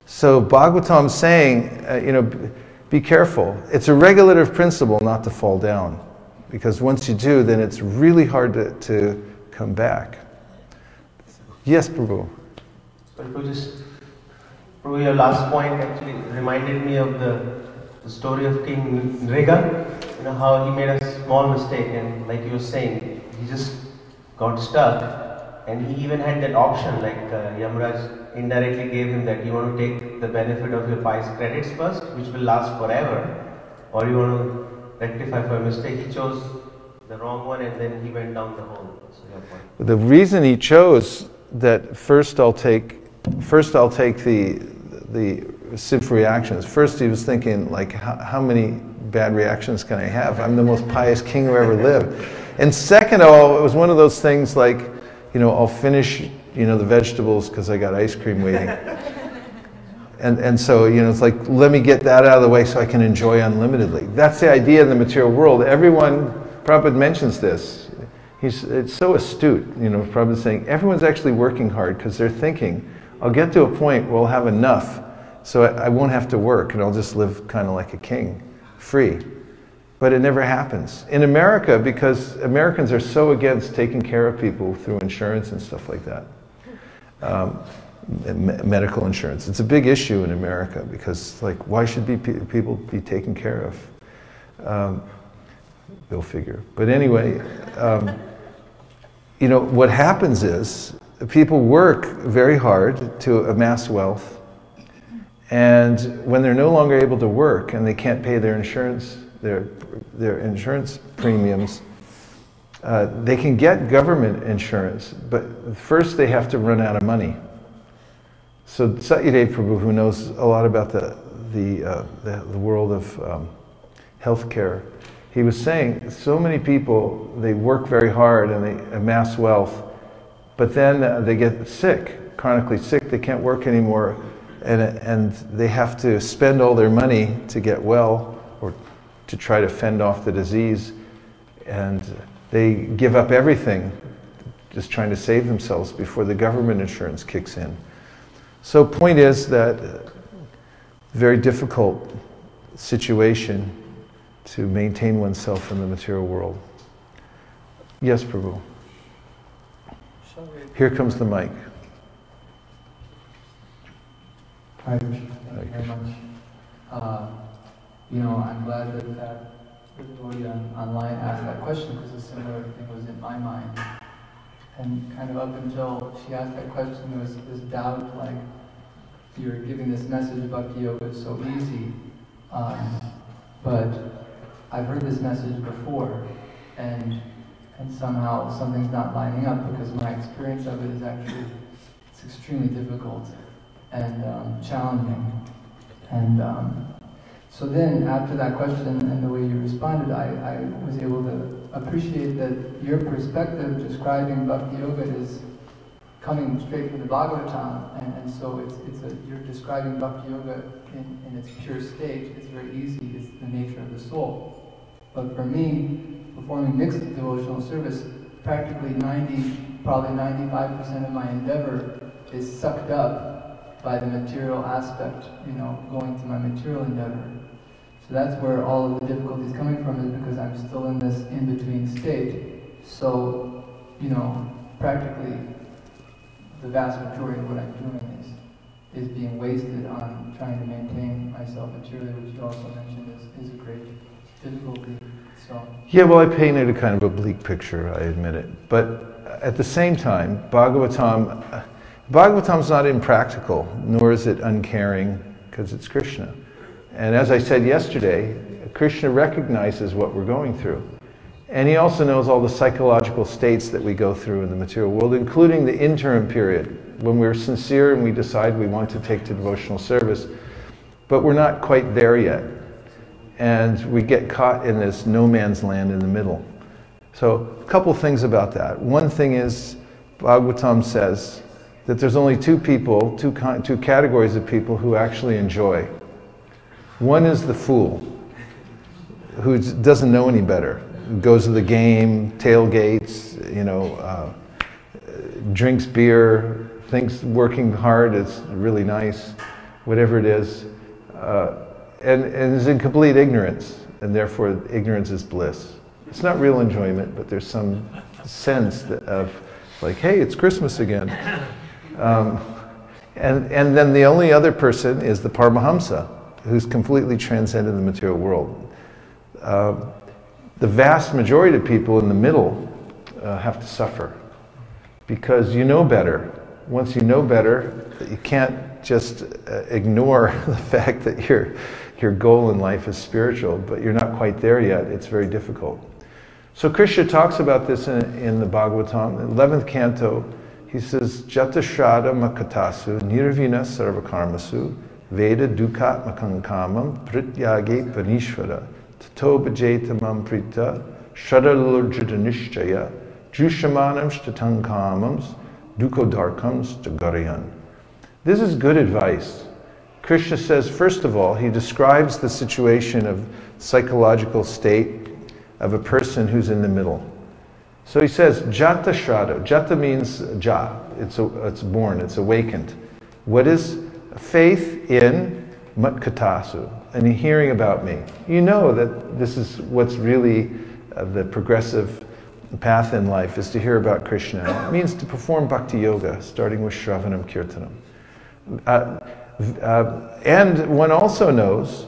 So Bhagavatam's saying, you know, be careful. It's a regulative principle not to fall down. Because once you do, then it's really hard to come back. Yes, Prabhu. Prabhu, your last point actually reminded me of the story of King Nriga. You know, how he made a small mistake, and like you were saying, he just got stuck. And he even had that option, like Yamraj indirectly gave him that you want to take the benefit of your pious credits first, which will last forever, or you want to rectify for a mistake. He chose the wrong one, and then he went down the hole. So your point. The reason he chose that first I'll take the sinful reactions. First he was thinking, like, how many bad reactions can I have? I'm the most pious king who ever lived. And second of all, it was one of those things like, you know, I'll finish, you know, the vegetables because I got ice cream waiting. And so, you know, it's like, let me get that out of the way so I can enjoy unlimitedly. That's the idea in the material world. Everyone, Prabhupada mentions this. It's so astute, you know, Prabhupada's saying, everyone's actually working hard because they're thinking, I'll get to a point where I'll have enough so I won't have to work and I'll just live kind of like a king, free. But it never happens. In America, because Americans are so against taking care of people through insurance and stuff like that. Medical insurance. It's a big issue in America because, like, why should people be taken care of? Go figure. But anyway, you know, what happens is people work very hard to amass wealth, and when they're no longer able to work and they can't pay their insurance, their insurance premiums, they can get government insurance, but first they have to run out of money. So Satyadev Prabhu, who knows a lot about the world of healthcare, he was saying so many people, they work very hard and they amass wealth, but then they get sick, chronically sick, they can't work anymore, and they have to spend all their money to get well or to try to fend off the disease, and they give up everything just trying to save themselves before the government insurance kicks in. So point is that very difficult situation to maintain oneself in the material world. Yes, Prabhu. Here comes the mic. Hi, Krishna. Thank you very much. You know, I'm glad that Victoria online asked that question because a similar thing was in my mind. And kind of up until she asked that question, there was this doubt, like, you're giving this message about yoga is so easy. But I've heard this message before, and somehow something's not lining up because my experience of it is actually, it's extremely difficult and challenging. And so then after that question and the way you responded, I was able to appreciate that your perspective describing Bhakti Yoga is coming straight from the Bhagavatam, and so you're describing Bhakti Yoga in its pure state. It's very easy, it's the nature of the soul. But for me, performing mixed devotional service, practically probably 95% of my endeavor is sucked up by the material aspect, you know, going to my material endeavor. So that's where all of the difficulty is coming from, is because I'm still in this in-between state. So, you know, practically the vast majority of what I'm doing is being wasted on trying to maintain myself materially, which you also mentioned is a great difficulty. So. Yeah, well, I painted a kind of a bleak picture, I admit it. But at the same time, Bhagavatam's not impractical, nor is it uncaring, because it's Krishna. And as I said yesterday, Krishna recognizes what we're going through. And he also knows all the psychological states that we go through in the material world, including the interim period, when we're sincere and we decide we want to take to devotional service, but we're not quite there yet. And we get caught in this no man's land in the middle. So, a couple things about that. One thing is, Bhagavatam says that there's only two categories of people who actually enjoy. One is the fool, who doesn't know any better. Goes to the game, tailgates, drinks beer, thinks working hard is really nice, whatever it is, and is in complete ignorance, and therefore ignorance is bliss. It's not real enjoyment, but there's some sense of like, hey, it's Christmas again. And then the only other person is the Paramahamsa, who's completely transcended the material world. The vast majority of people in the middle have to suffer because you know better. Once you know better, you can't just ignore the fact that your goal in life is spiritual, but you're not quite there yet. It's very difficult. So Krishna talks about this in the Bhagavatam, in the 11th canto. He says, Jata Shada Makatasu Nirvina Sarvakarmasu Veda Dukatmakam Kamam Prityage Panishvara Tato Bhajetamam Prita Shadalurjita Nishchaya Jushamanam Shtatang Kamams Dukodarkams Jagarayan. This is good advice. Krishna says, first of all, he describes the situation of psychological state of a person who's in the middle. So he says, Jata Shada. Jata means ja. It's born, it's awakened. What is faith in Matkatasu, and hearing about me? You know that this is what's really the progressive path in life, is to hear about Krishna. It means to perform bhakti yoga, starting with Shravanam Kirtanam. And one also knows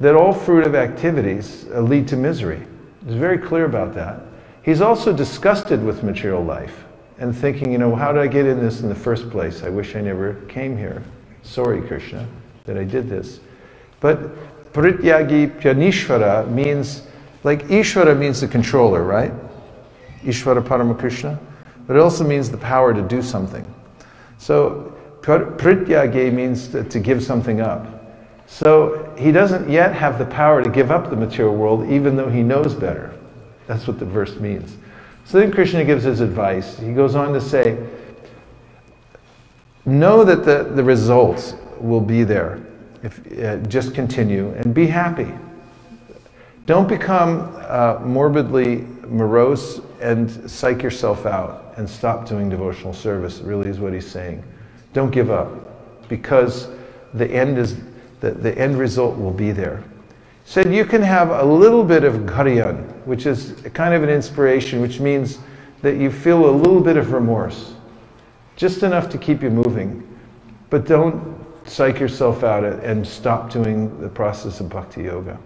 that all fruitive activities lead to misery. He's very clear about that. He's also disgusted with material life and thinking, how did I get in this in the first place? I wish I never came here. Sorry, Krishna, that I did this. But Parityagi Pyanishvara means, like Ishvara means the controller, right? Ishvara Paramakrishna. But it also means the power to do something. So Parityagi means to give something up. So he doesn't yet have the power to give up the material world, even though he knows better. That's what the verse means. So then Krishna gives his advice. He goes on to say, know that the results will be there. If just continue and be happy. Don't become morbidly morose and psych yourself out and stop doing devotional service, really is what he's saying. Don't give up, because the end result will be there. Said you can have a little bit of ghariyan, which is kind of an inspiration, which means that you feel a little bit of remorse, just enough to keep you moving, but don't psych yourself out and stop doing the process of bhakti yoga.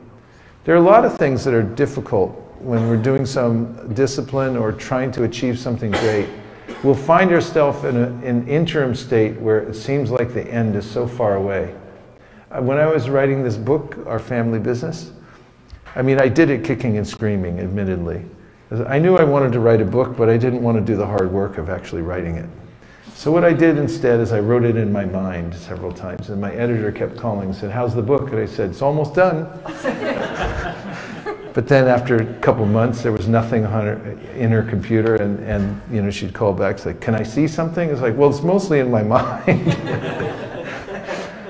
There are a lot of things that are difficult when we're doing some discipline or trying to achieve something great. We'll find ourselves in an interim state where it seems like the end is so far away. When I was writing this book, Our Family Business, I did it kicking and screaming, admittedly. I knew I wanted to write a book, but I didn't want to do the hard work of actually writing it. So what I did instead is I wrote it in my mind several times, and my editor kept calling and said, how's the book? And I said, it's almost done. But then after a couple months, there was nothing in her computer, and she'd call back, say, can I see something? It's like, well, it's mostly in my mind.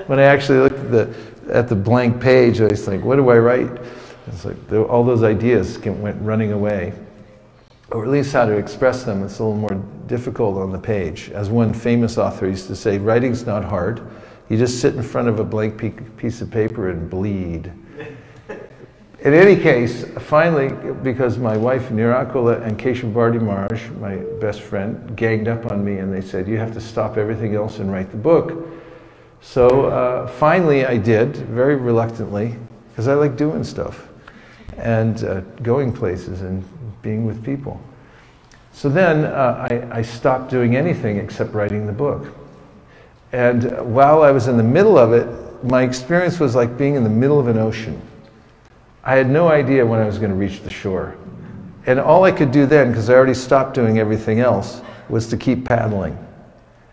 When I actually looked at the blank page, I was like, what do I write? It's like all those ideas went running away. Or at least how to express them, it's a little more difficult on the page. As one famous author used to say, writing's not hard. You just sit in front of a blank piece of paper and bleed. In any case, finally, because my wife Nirakula and Keshav Bharti Maharaj, my best friend, ganged up on me and they said, you have to stop everything else and write the book. So finally I did, very reluctantly, because I like doing stuff and going places and being with people. So then I stopped doing anything except writing the book. And while I was in the middle of it, my experience was like being in the middle of an ocean. I had no idea when I was going to reach the shore. And all I could do then, because I already stopped doing everything else, was to keep paddling.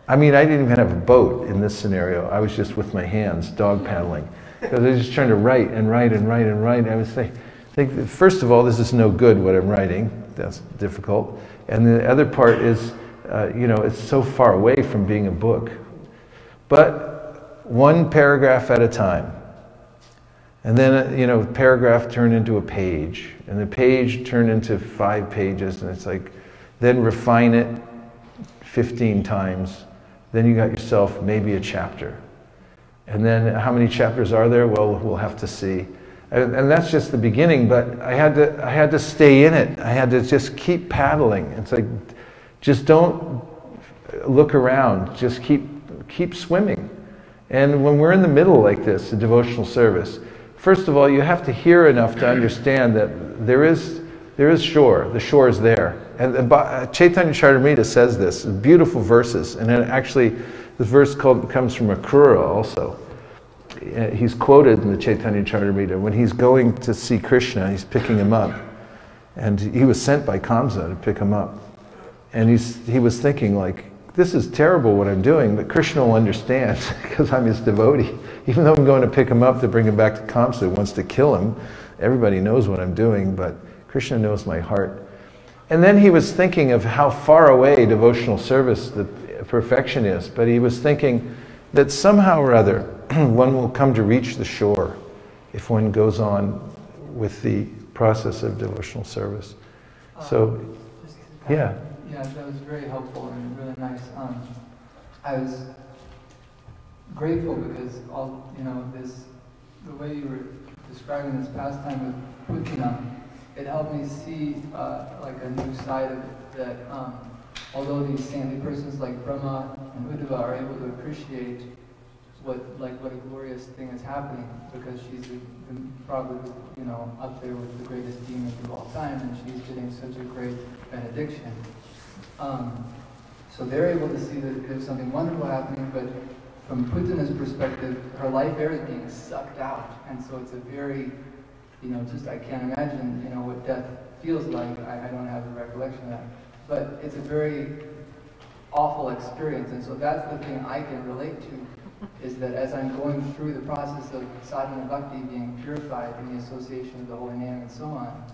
I mean, I didn't even have a boat in this scenario. I was just with my hands, dog paddling. Because I was just trying to write and write and write and write. I was think, first of all, this is no good what I'm writing. That's difficult. And the other part is, it's so far away from being a book. But one paragraph at a time. And then, paragraph turned into a page. And the page turned into 5 pages. And it's like, then refine it 15 times. Then you got yourself maybe a chapter. And then how many chapters are there? Well, we'll have to see. And that's just the beginning, but I had to stay in it. I had to just keep paddling. It's like, just don't look around. Just keep swimming. And when we're in the middle like this, a devotional service, first of all, you have to hear enough to understand that there is shore. The shore is there. And Chaitanya Charitamrita says this, beautiful verses. And then actually, this verse comes from Akrura also. He's quoted in the Chaitanya Charitamrita. When he's going to see Krishna, he's picking him up. And he was sent by Kamsa to pick him up. And he was thinking like, this is terrible what I'm doing, but Krishna will understand because I'm his devotee. Even though I'm going to pick him up to bring him back to Kamsa, who wants to kill him, everybody knows what I'm doing, but Krishna knows my heart. And then he was thinking of how far away devotional service, the perfection is, but he was thinking that somehow or other one will come to reach the shore if one goes on with the process of devotional service. So, yeah. Yeah, that was very helpful and really nice. I was grateful because the way you were describing this pastime with Putana, it helped me see like a new side of it, that although these saintly persons like Brahma and Uddhava are able to appreciate what a glorious thing is happening, because she's probably up there with the greatest demons of all time, and she's getting such a great benediction. So they're able to see that there's something wonderful happening, but from Putana's perspective, her life air is being sucked out, and so it's a very, I can't imagine, what death feels like. I don't have a recollection of that, but it's a very awful experience, and so that's the thing I can relate to, is that as I'm going through the process of sadhana bhakti, being purified in the association of the holy name and so on,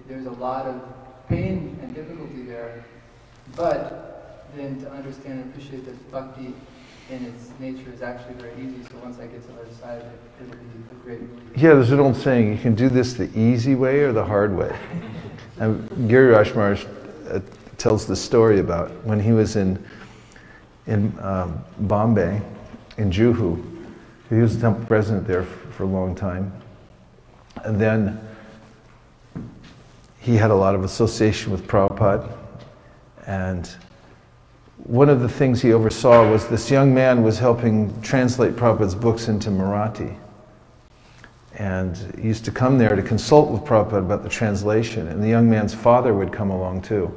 there's a lot of pain and difficulty there, but then to understand and appreciate that bhakti in its nature is actually very easy, so once I get to the other side of it, it'll be a great relief. Yeah, there's an old saying, you can do this the easy way or the hard way. And Giriraj Maharaj tells the story about when he was in Bombay, in Juhu. He was the temple president there for a long time. And then he had a lot of association with Prabhupada. And one of the things he oversaw was this young man was helping translate Prabhupada's books into Marathi. And he used to come there to consult with Prabhupada about the translation. And the young man's father would come along too.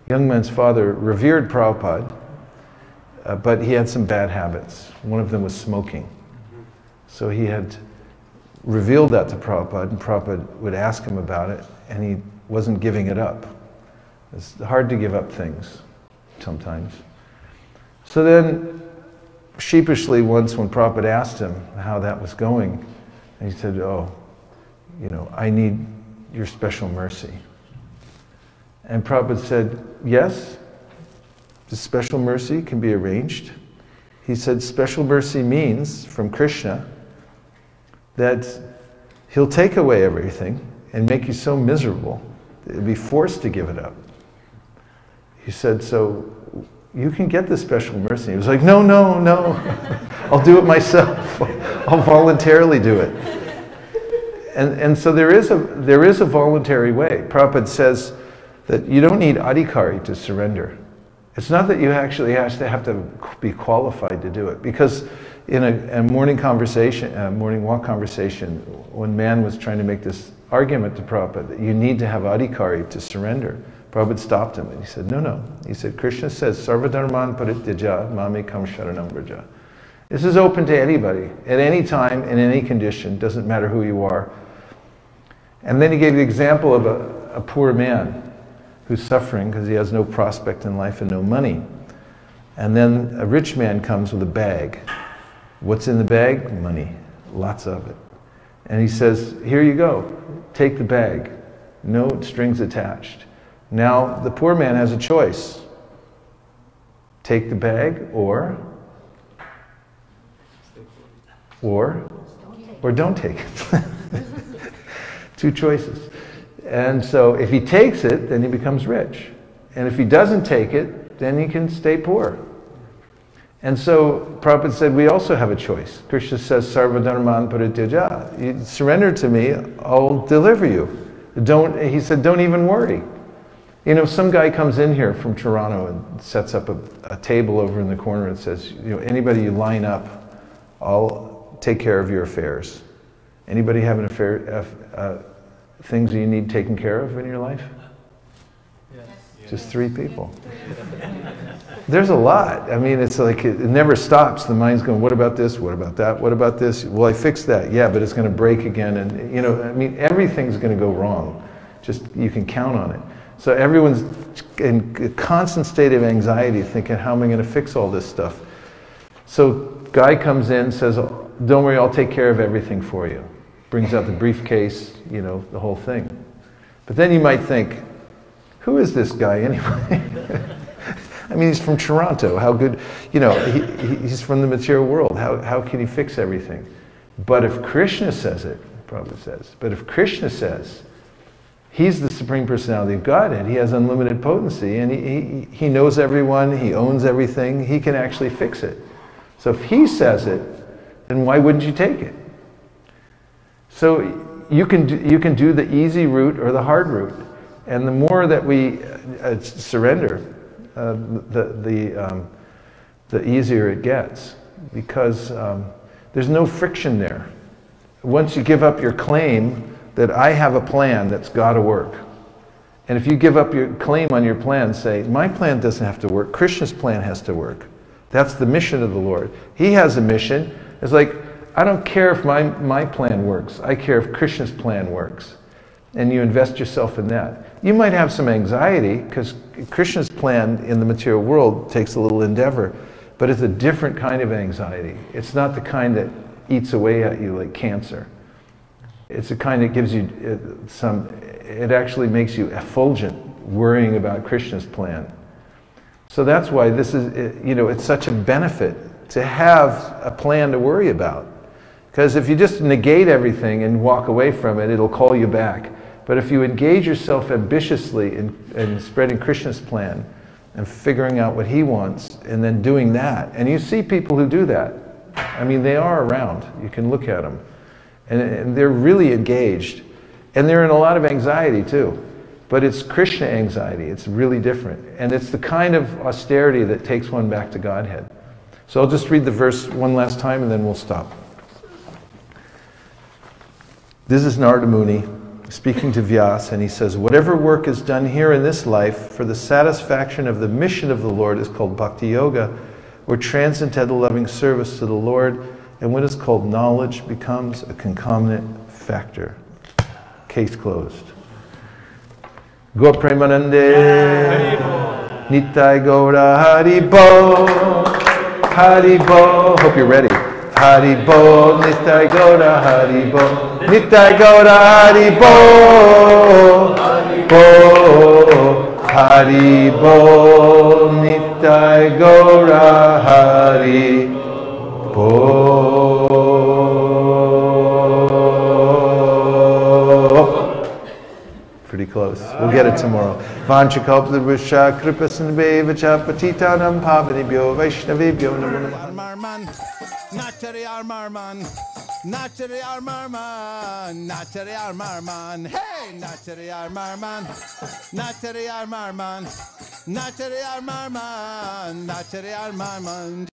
The young man's father revered Prabhupada, but he had some bad habits. One of them was smoking. So he had revealed that to Prabhupada, and Prabhupada would ask him about it, and he wasn't giving it up. It's hard to give up things sometimes. So then, sheepishly once when Prabhupada asked him how that was going, and he said, I need your special mercy. And Prabhupada said, yes, the special mercy can be arranged. He said, special mercy means, from Krishna, that he'll take away everything and make you so miserable that you'll be forced to give it up. He said, so you can get the special mercy. He was like, no, I'll do it myself. I'll voluntarily do it. And so there is a voluntary way. Prabhupada says that you don't need adhikari to surrender. It's not that you actually have to be qualified to do it. Because in a morning conversation, morning walk conversation, when man was trying to make this argument to Prabhupada that you need to have adhikari to surrender, Prabhupada stopped him and he said, no. He said, Krishna says, Sarvadharman parityaja mamekam sharanam vraja. This is open to anybody, at any time, in any condition, doesn't matter who you are. And then he gave the example of a poor man who's suffering because he has no prospect in life and no money. And then a rich man comes with a bag. What's in the bag? Money, lots of it. And he says, here you go, take the bag. No strings attached. Now the poor man has a choice. Take the bag or don't take it. Two choices. And so if he takes it, then he becomes rich. And if he doesn't take it, then he can stay poor. And so Prabhupada said, we also have a choice. Krishna says, Sarvadharman parityaja. You surrender to me, I'll deliver you. He said, don't even worry. You know, some guy comes in here from Toronto and sets up a table over in the corner and says, you know, anybody you line up, I'll take care of your affairs. Anybody have an affair, things that you need taken care of in your life? Yes. Just 3 people. There's a lot. I mean, it's like it never stops. The mind's going, what about this? What about that? What about this? Well, I fixed that. Yeah, but it's going to break again. And, you know, I mean, everything's going to go wrong. Just, you can count on it. So everyone's in a constant state of anxiety thinking, how am I going to fix all this stuff? So guy comes in, says, don't worry, I'll take care of everything for you. Brings out the briefcase, you know, the whole thing. But then you might think, who is this guy anyway? I mean, he's from Toronto. How good, you know, he's from the material world. How can he fix everything? But if Krishna says it, Prabhupada says, but if Krishna says, he's the Supreme Personality of Godhead, he has unlimited potency, and he knows everyone, he owns everything, he can actually fix it. So if he says it, then why wouldn't you take it? So you can do the easy route or the hard route. And the more that we surrender, the easier it gets, because there's no friction there. Once you give up your claim that I have a plan that's got to work, and if you give up your claim on your plan, say, my plan doesn't have to work, Krishna's plan has to work. That's the mission of the Lord. He has a mission. It's like, I don't care if my plan works. I care if Krishna's plan works. And you invest yourself in that. You might have some anxiety because Krishna's plan in the material world takes a little endeavor, but it's a different kind of anxiety. It's not the kind that eats away at you like cancer. It's a kind that gives you it actually makes you effulgent, worrying about Krishna's plan. So that's why this is, you know, it's such a benefit to have a plan to worry about. Because if you just negate everything and walk away from it, it'll call you back. But if you engage yourself ambitiously in spreading Krishna's plan and figuring out what he wants and then doing that, and you see people who do that, I mean, they are around. You can look at them. And they're really engaged. And they're in a lot of anxiety too. But it's Krishna anxiety. It's really different. And it's the kind of austerity that takes one back to Godhead. So I'll just read the verse one last time and then we'll stop. This is Narada Muni speaking to Vyas, and he says, whatever work is done here in this life for the satisfaction of the mission of the Lord is called bhakti yoga, or transcendental loving service to the Lord, and what is called knowledge becomes a concomitant factor. Case closed. Go Premanande, Nitai Gaura Haribo, Haribo. Hope you're ready. Haribo, Nitai Gaura Haribo. Nitai Gaura Haribo, Bo, Haribo, Nitai Gaura Haribo. Pretty close. We'll get it tomorrow. Vanchakalpavrisha Kripasanve Vachapatitanam Pavanibhyo Vaishnavibhyo Namo Namo. Natari Armarman, Natari Armarman, Natari Armarman, hey, Natari Armarman, Natari Armarman. Nachariyar Marman, Nachariyar Marman.